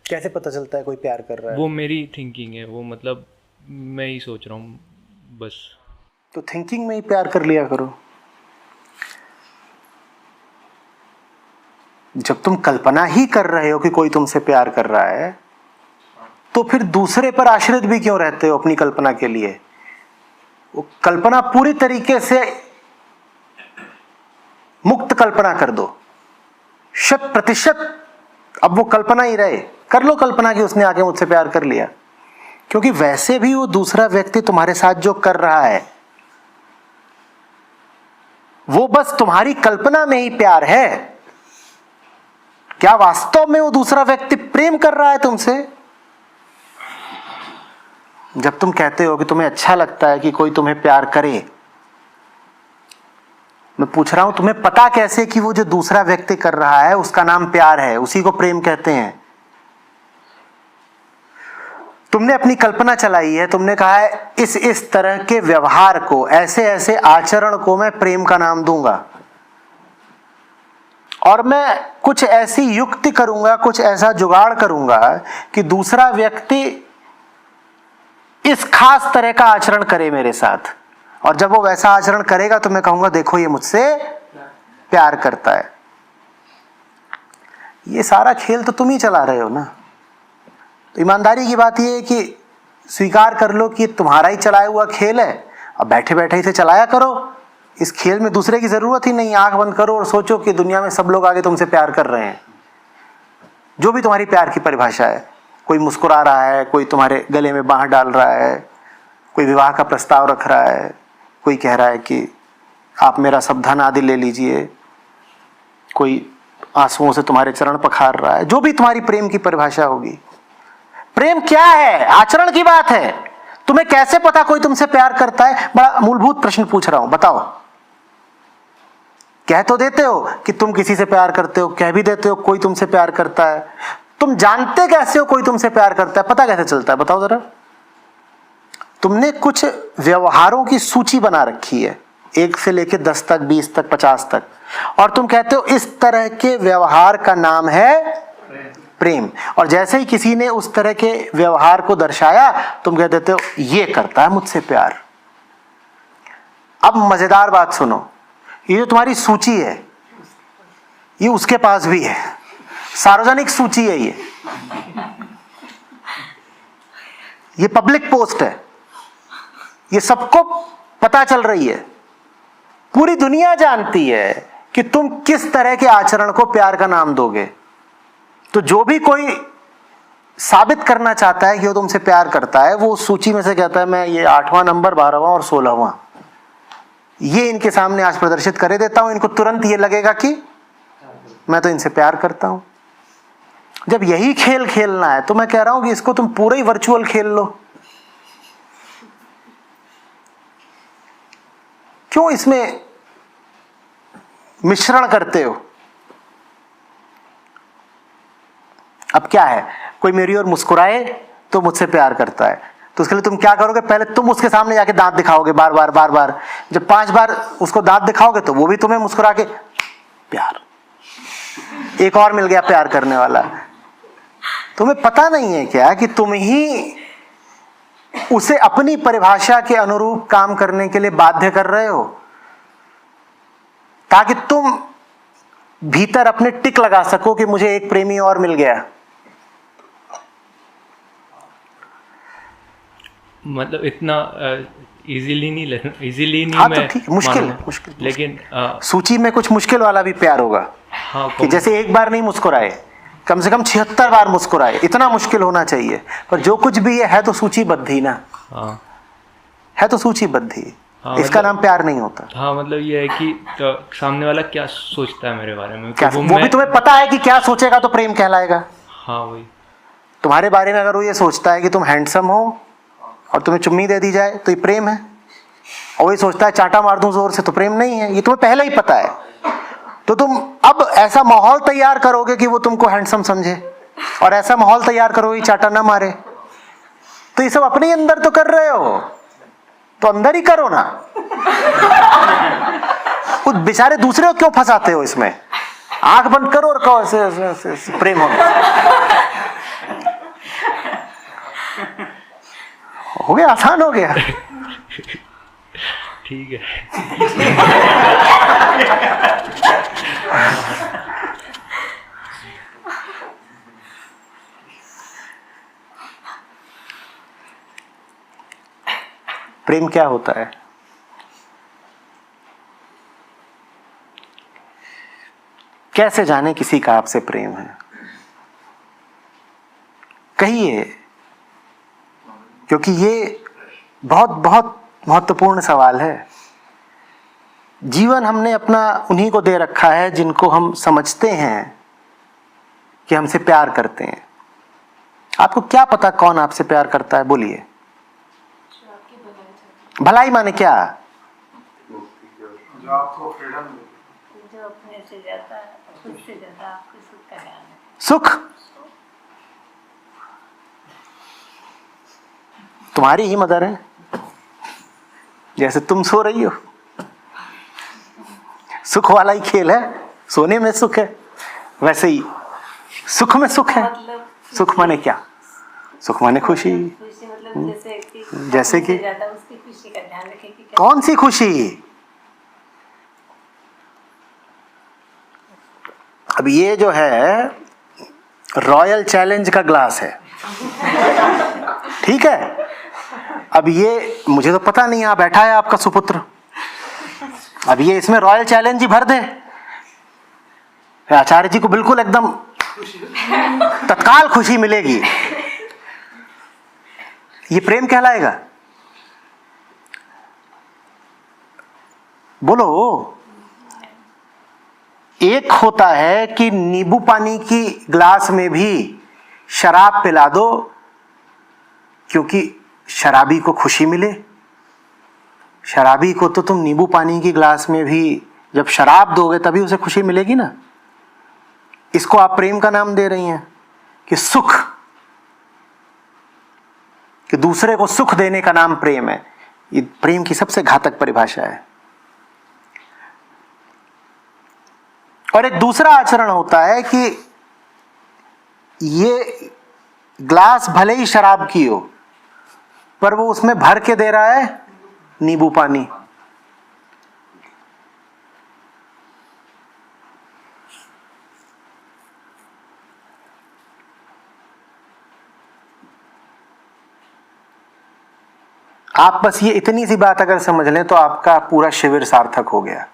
कैसे पता चलता है कोई प्यार कर रहा है? वो मेरी थिंकिंग है, वो मतलब मैं ही सोच रहा हूँ बस। तो थिंकिंग में ही प्यार कर लिया करो। जब तुम कल्पना ही कर रहे हो कि कोई तुमसे प्यार कर रहा है, तो फिर दूसरे पर आश्रित भी क्यों रहते हो अपनी कल्पना के लिए? वो कल्पना पूरी तरीके से मुक्त कल्पना कर दो, 100%। अब वो कल्पना ही रहे, कर लो कल्पना कि उसने आके मुझसे प्यार कर लिया, क्योंकि वैसे भी वो दूसरा व्यक्ति तुम्हारे साथ जो कर रहा है वो बस तुम्हारी कल्पना में ही प्यार है। क्या वास्तव में वो दूसरा व्यक्ति प्रेम कर रहा है तुमसे? जब तुम कहते हो कि तुम्हें अच्छा लगता है कि कोई तुम्हें प्यार करे, मैं पूछ रहा हूं तुम्हें पता कैसे कि वो जो दूसरा व्यक्ति कर रहा है उसका नाम प्यार है, उसी को प्रेम कहते हैं? तुमने अपनी कल्पना चलाई है, तुमने कहा है इस तरह के व्यवहार को, ऐसे ऐसे आचरण को मैं प्रेम का नाम दूंगा, और मैं कुछ ऐसी युक्ति करूंगा, कुछ ऐसा जुगाड़ करूंगा कि दूसरा व्यक्ति इस खास तरह का आचरण करे मेरे साथ, और जब वो वैसा आचरण करेगा तो मैं कहूंगा देखो ये मुझसे प्यार करता है। ये सारा खेल तो तुम ही चला रहे हो ना। तो ईमानदारी की बात ये है कि स्वीकार कर लो कि तुम्हारा ही चलाया हुआ खेल है, अब बैठे बैठे इसे चलाया करो। इस खेल में दूसरे की जरूरत ही नहीं। आंख बंद करो और सोचो कि दुनिया में सब लोग आगे तुमसे प्यार कर रहे हैं। जो भी तुम्हारी प्यार की परिभाषा है, कोई मुस्कुरा रहा है, कोई तुम्हारे गले में बांह डाल रहा है, कोई विवाह का प्रस्ताव रख रहा है, कोई कह रहा है कि आप मेरा सब धन आदि ले लीजिए, कोई आंसुओं से तुम्हारे चरण पखार रहा है, जो भी तुम्हारी प्रेम की परिभाषा होगी। प्रेम क्या है? आचरण की बात है। तुम्हें कैसे पता कोई तुमसे प्यार करता है? बड़ा मूलभूत प्रश्न पूछ रहा हूं, बताओ। कह तो देते हो कि तुम किसी से प्यार करते हो, कह भी देते हो कोई तुमसे प्यार करता है। तुम जानते कैसे हो कोई तुमसे प्यार करता है? पता कैसे चलता है? बताओ जरा। तुमने कुछ व्यवहारों की सूची बना रखी है, 1 से लेकर 10 तक, 20 तक, 50 तक, और तुम कहते हो इस तरह के व्यवहार का नाम है प्रेम। और जैसे ही किसी ने उस तरह के व्यवहार को दर्शाया, तुम कह देते हो ये करता है मुझसे प्यार। अब मजेदार बात सुनो, ये जो तुम्हारी सूची है ये उसके पास भी है, सार्वजनिक सूची है ये पब्लिक पोस्ट है, ये सबको पता चल रही है। पूरी दुनिया जानती है कि तुम किस तरह के आचरण को प्यार का नाम दोगे। तो जो भी कोई साबित करना चाहता है कि वो तुमसे प्यार करता है, वो उस सूची में से कहता है मैं ये 8वां नंबर, 12वां और 16वां ये इनके सामने आज प्रदर्शित करे देता हूं। इनको तुरंत ये लगेगा कि मैं तो इनसे प्यार करता हूं। जब यही खेल खेलना है तो मैं कह रहा हूं कि इसको तुम पूरा ही वर्चुअल खेल लो। क्यों इसमें मिश्रण करते हो? अब क्या है, कोई मेरी ओर मुस्कुराए तो मुझसे प्यार करता है, तो उसके लिए तुम क्या करोगे? पहले तुम उसके सामने जाके दांत दिखाओगे बार बार बार बार। जब 5 बार उसको दांत दिखाओगे तो वो भी तुम्हें मुस्कुरा के प्यार, एक और मिल गया प्यार करने वाला। तुम्हें पता नहीं है क्या कि तुम ही उसे अपनी परिभाषा के अनुरूप काम करने के लिए बाध्य कर रहे हो, ताकि तुम भीतर अपने टिक लगा सको कि मुझे एक प्रेमी और मिल गया। मतलब इतना इजीली नहीं हाँ, मैं तो ठीक, मुश्किल लेकिन सूची में कुछ मुश्किल वाला भी प्यार होगा। हाँ, कि जैसे एक बार नहीं मुस्कुराए, कम से कम 76 बार मुस्कुराए, इतना मुश्किल होना चाहिए। पर जो कुछ भी है तो सूचीबद्ध ही ना। हाँ, है तो सूचीबद्ध ही। हाँ, इसका मतलब, नाम प्यार नहीं होता। हाँ, मतलब ये है कि सामने वाला क्या सोचता है मेरे बारे में, क्या वो भी तुम्हें पता है कि क्या सोचेगा तो प्रेम कहलाएगा। हाँ, वही। तुम्हारे बारे में अगर वो ये सोचता है कि तुम हैंडसम हो और तुम्हें चुम्मी दे दी जाए तो ये प्रेम है, और वही सोचता है चाटा मार दूं जोर से तो प्रेम नहीं है, ये तुम्हें पहले ही पता है। तो तुम अब ऐसा माहौल तैयार करोगे कि वो तुमको हैंडसम समझे, और ऐसा माहौल तैयार करोगे कि चाटा ना मारे। तो ये सब अपने अंदर तो कर रहे हो, तो अंदर ही करो ना। उस बेचारे दूसरे को क्यों फंसाते हो इसमें? आंख बंद करो और कहो ऐसे प्रेम हो। हो गया, आसान हो गया। ठीक है। प्रेम क्या होता है? कैसे जाने किसी का आपसे प्रेम है? कहिए, क्योंकि ये बहुत बहुत महत्वपूर्ण सवाल है। जीवन हमने अपना उन्हीं को दे रखा है जिनको हम समझते हैं कि हमसे प्यार करते हैं। आपको क्या पता कौन आपसे प्यार करता है? बोलिए। भलाई माने क्या? जो आपको फ्रीडम दे, जो अपने से ज्यादा, खुद से ज्यादा आपके सुख का ध्यान रखे। सुख तुम्हारी ही मदर है। जैसे तुम सो रही हो, सुख वाला ही खेल है, सोने में सुख है, वैसे ही सुख में सुख है। मतलब सुख माने क्या? सुख माने खुशी। खुशी मतलब जैसे कि ज्यादा उसकी खुशी का ध्यान रखे कि कौन सी खुशी? अब ये जो है रॉयल चैलेंज का ग्लास है, ठीक है। अब ये मुझे तो पता नहीं, यहां बैठा है आपका सुपुत्र, अब ये इसमें रॉयल चैलेंज ही भर दे, आचार्य जी को बिल्कुल एकदम तत्काल खुशी मिलेगी। ये प्रेम कहलाएगा? बोलो। एक होता है कि नींबू पानी की ग्लास में भी शराब पिला दो क्योंकि शराबी को खुशी मिले। शराबी को तो तुम नींबू पानी की ग्लास में भी जब शराब दोगे तभी उसे खुशी मिलेगी ना। इसको आप प्रेम का नाम दे रही हैं कि सुख, कि दूसरे को सुख देने का नाम प्रेम है। ये प्रेम की सबसे घातक परिभाषा है। और एक दूसरा आचरण होता है कि ये ग्लास भले ही शराब की हो पर वो उसमें भर के दे रहा है नींबू पानी। आप बस ये इतनी सी बात अगर समझ लें तो आपका पूरा शिविर सार्थक हो गया।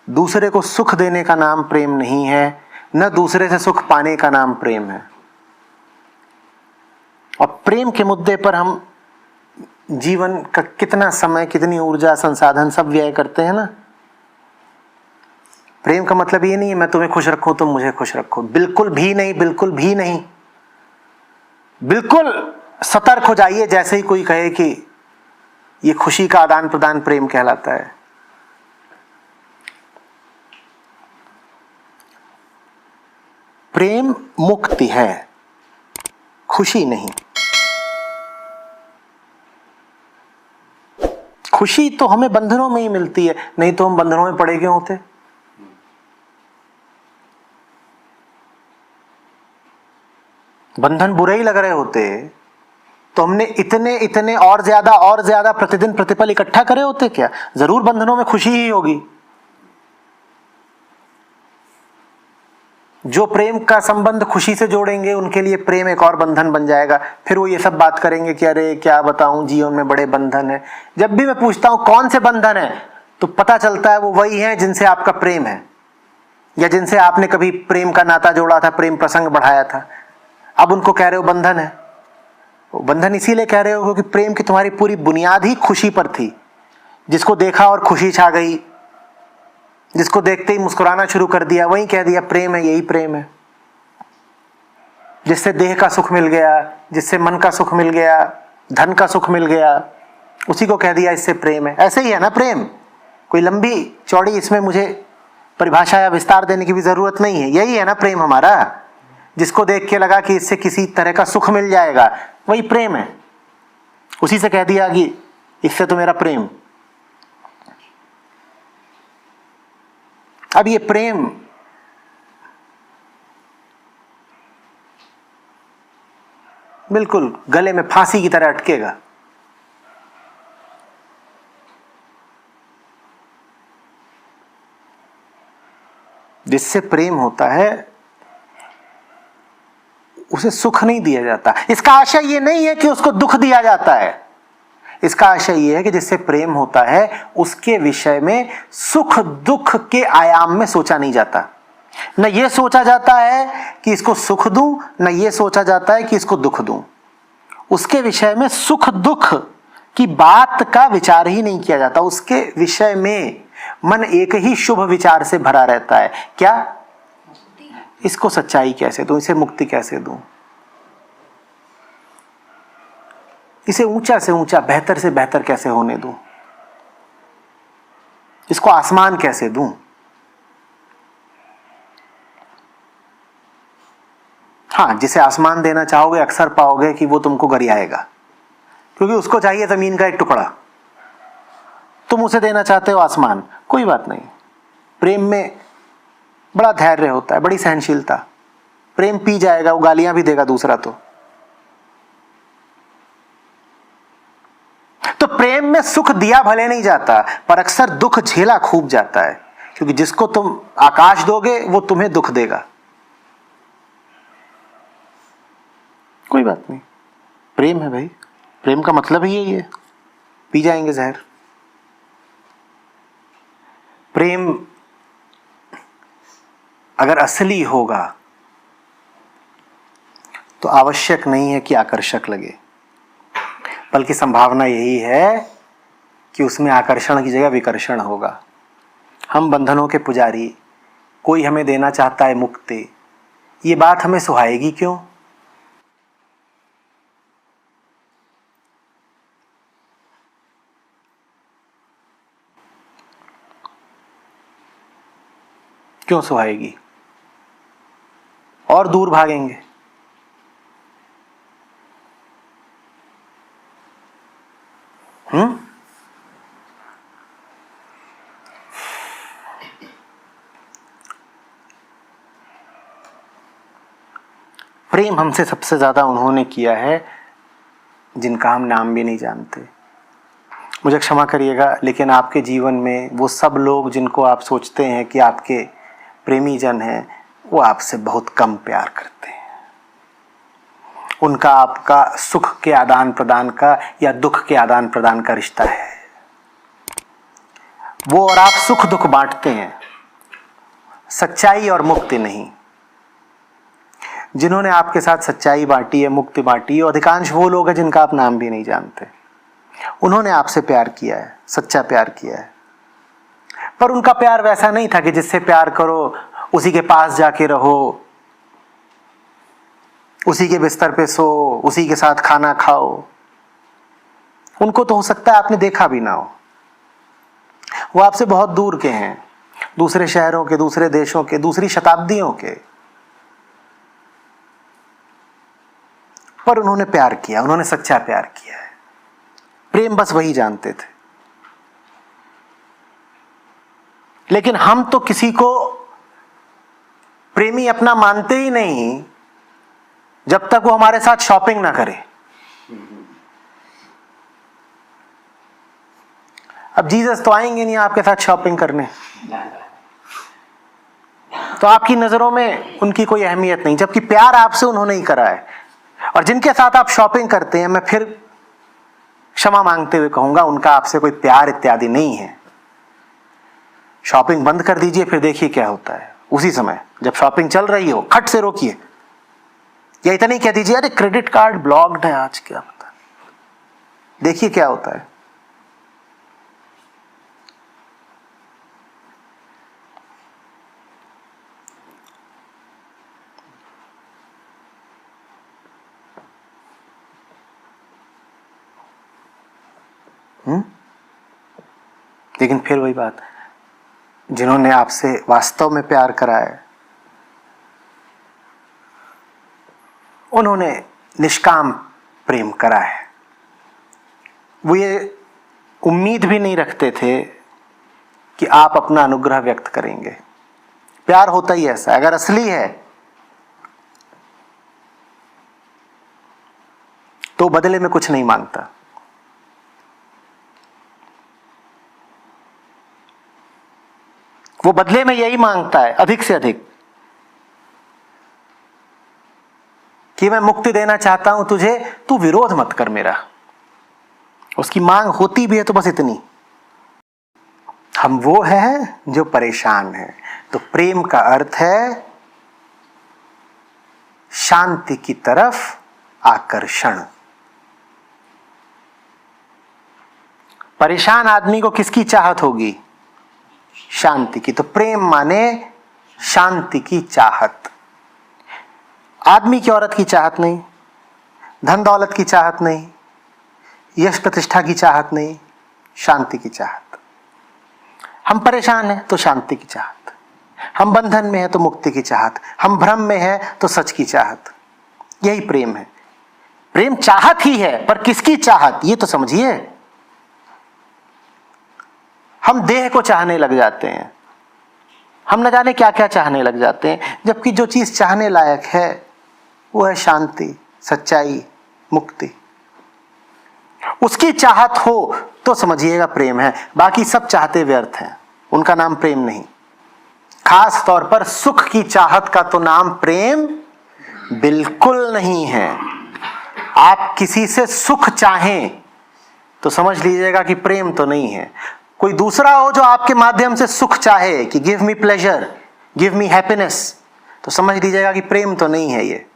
दूसरे को सुख देने का नाम प्रेम नहीं है, न दूसरे से सुख पाने का नाम प्रेम है। और प्रेम के मुद्दे पर हम जीवन का कितना समय, कितनी ऊर्जा, संसाधन सब व्यय करते हैं ना। प्रेम का मतलब ये नहीं है मैं तुम्हें खुश रखूं तुम मुझे खुश रखो, बिल्कुल भी नहीं, बिल्कुल भी नहीं। बिल्कुल सतर्क हो जाइए जैसे ही कोई कहे कि ये खुशी का आदान प्रदान प्रेम कहलाता है। प्रेम मुक्ति है, खुशी नहीं। खुशी तो हमें बंधनों में ही मिलती है, नहीं तो हम बंधनों में पड़े क्यों होते। बंधन बुरे ही लग रहे होते तो हमने इतने इतने और ज्यादा प्रतिदिन प्रतिपल इकट्ठा करे होते क्या? जरूर बंधनों में खुशी ही होगी। जो प्रेम का संबंध खुशी से जोड़ेंगे उनके लिए प्रेम एक और बंधन बन जाएगा। फिर वो ये सब बात करेंगे कि अरे क्या बताऊं जीवन में बड़े बंधन है। जब भी मैं पूछता हूं कौन से बंधन है तो पता चलता है वो वही है जिनसे आपका प्रेम है या जिनसे आपने कभी प्रेम का नाता जोड़ा था, प्रेम प्रसंग बढ़ाया था। अब उनको कह रहे हो बंधन है। वो बंधन इसीलिए कह रहे हो क्योंकि प्रेम की तुम्हारी पूरी बुनियाद ही खुशी पर थी। जिसको देखा और खुशी छा गई, जिसको देखते ही मुस्कुराना शुरू कर दिया, वही कह दिया प्रेम है, यही प्रेम है। जिससे देह का सुख मिल गया, जिससे मन का सुख मिल गया, धन का सुख मिल गया, उसी को कह दिया इससे प्रेम है। ऐसे ही है ना प्रेम। कोई लंबी चौड़ी इसमें मुझे परिभाषा या विस्तार देने की भी जरूरत नहीं है। यही है ना प्रेम हमारा। जिसको देख के लगा कि इससे किसी तरह का सुख मिल जाएगा, वही प्रेम है। उसी से कह दिया कि इससे तो मेरा प्रेम। अब ये प्रेम बिल्कुल गले में फांसी की तरह अटकेगा। जिससे प्रेम होता है उसे सुख नहीं दिया जाता। इसका आशय ये नहीं है कि उसको दुख दिया जाता है, इसका आशय ये है कि जिससे प्रेम होता है उसके विषय में सुख दुख के आयाम में सोचा नहीं जाता। न ये सोचा जाता है कि इसको सुख दूं, न ये सोचा जाता है कि इसको दुख दूं। उसके विषय में सुख दुख की बात का विचार ही नहीं किया जाता। उसके विषय में मन एक ही शुभ विचार से भरा रहता है। क्या? इसको सच्चाई कैसे दूं, इसे मुक्ति कैसे दूं, इसे ऊंचा से ऊंचा बेहतर से बेहतर कैसे होने दूं, इसको आसमान कैसे दूं। हाँ, जिसे आसमान देना चाहोगे अक्सर पाओगे कि वो तुमको गरियाएगा, क्योंकि उसको चाहिए जमीन का एक टुकड़ा, तुम उसे देना चाहते हो आसमान। कोई बात नहीं, प्रेम में बड़ा धैर्य होता है, बड़ी सहनशीलता। प्रेम पी जाएगा, वो गालियां भी देगा दूसरा तो प्रेम में सुख दिया भले नहीं जाता, पर अक्सर दुख झेला खूब जाता है, क्योंकि जिसको तुम आकाश दोगे वो तुम्हें दुख देगा। कोई बात नहीं, प्रेम है भाई, प्रेम का मतलब ही यही है, पी जाएंगे जहर। प्रेम अगर असली होगा तो आवश्यक नहीं है कि आकर्षक लगे, बल्कि संभावना यही है कि उसमें आकर्षण की जगह विकर्षण होगा। हम बंधनों के पुजारी, कोई हमें देना चाहता है मुक्ति, ये बात हमें सुहाएगी क्यों? क्यों सुहाएगी? और दूर भागेंगे। प्रेम हमसे सबसे ज्यादा उन्होंने किया है जिनका हम नाम भी नहीं जानते। मुझे क्षमा करिएगा, लेकिन आपके जीवन में वो सब लोग जिनको आप सोचते हैं कि आपके प्रेमी जन हैं, वो आपसे बहुत कम प्यार करते हैं। उनका आपका सुख के आदान प्रदान का या दुख के आदान प्रदान का रिश्ता है। वो और आप सुख दुख बांटते हैं, सच्चाई और मुक्ति नहीं। जिन्होंने आपके साथ सच्चाई बांटी है, मुक्ति बांटी है, अधिकांश वो लोग हैं जिनका आप नाम भी नहीं जानते। उन्होंने आपसे प्यार किया है, सच्चा प्यार किया है, पर उनका प्यार वैसा नहीं था कि जिससे प्यार करो उसी के पास जाके रहो, उसी के बिस्तर पे सो, उसी के साथ खाना खाओ। उनको तो हो सकता है आपने देखा भी ना हो, वो आपसे बहुत दूर के हैं, दूसरे शहरों के, दूसरे देशों के, दूसरी शताब्दियों के, पर उन्होंने प्यार किया, उन्होंने सच्चा प्यार किया है। प्रेम बस वही जानते थे। लेकिन हम तो किसी को प्रेमी अपना मानते ही नहीं जब तक वो हमारे साथ शॉपिंग ना करे। अब जीसस तो आएंगे नहीं आपके साथ शॉपिंग करने, तो आपकी नजरों में उनकी कोई अहमियत नहीं, जबकि प्यार आपसे उन्होंने ही करा है। और जिनके साथ आप शॉपिंग करते हैं, मैं फिर क्षमा मांगते हुए कहूंगा, उनका आपसे कोई प्यार इत्यादि नहीं है। शॉपिंग बंद कर दीजिए, फिर देखिए क्या होता है। उसी समय जब शॉपिंग चल रही हो, खट से रोकिए, या इतना नहीं कह दीजिए अरे क्रेडिट कार्ड ब्लॉक्ड है आज, क्या पता। देखिए क्या होता है। लेकिन फिर वही बात, जिन्होंने आपसे वास्तव में प्यार करा है, उन्होंने निष्काम प्रेम करा है। वो ये उम्मीद भी नहीं रखते थे कि आप अपना अनुग्रह व्यक्त करेंगे। प्यार होता ही ऐसा है, अगर असली है तो बदले में कुछ नहीं मांगता। वो बदले में यही मांगता है अधिक से अधिक कि मैं मुक्ति देना चाहता हूं तुझे, तू विरोध मत कर मेरा। उसकी मांग होती भी है तो बस इतनी। हम वो हैं जो परेशान हैं। तो प्रेम का अर्थ है शांति की तरफ आकर्षण। परेशान आदमी को किसकी चाहत होगी? शांति की। तो प्रेम माने शांति की चाहत। आदमी की औरत की चाहत नहीं, धन दौलत की चाहत नहीं, यश प्रतिष्ठा की चाहत नहीं, शांति की चाहत। हम परेशान हैं तो शांति की चाहत, हम बंधन में हैं तो मुक्ति की चाहत, हम भ्रम में हैं तो सच की चाहत। यही प्रेम है। प्रेम चाहत ही है, पर किसकी चाहत ये तो समझिए। हम देह को चाहने लग जाते हैं, हम न जाने क्या क्या चाहने लग जाते हैं, जबकि जो चीज चाहने लायक है वो है शांति, सच्चाई, मुक्ति। उसकी चाहत हो तो समझिएगा प्रेम है। बाकी सब चाहते व्यर्थ हैं, उनका नाम प्रेम नहीं। खास तौर पर सुख की चाहत का तो नाम प्रेम बिल्कुल नहीं है। आप किसी से सुख चाहें तो समझ लीजिएगा कि प्रेम तो नहीं है। कोई दूसरा हो जो आपके माध्यम से सुख चाहे कि give me pleasure, give me happiness, तो समझ लीजिएगा कि प्रेम तो नहीं है ये।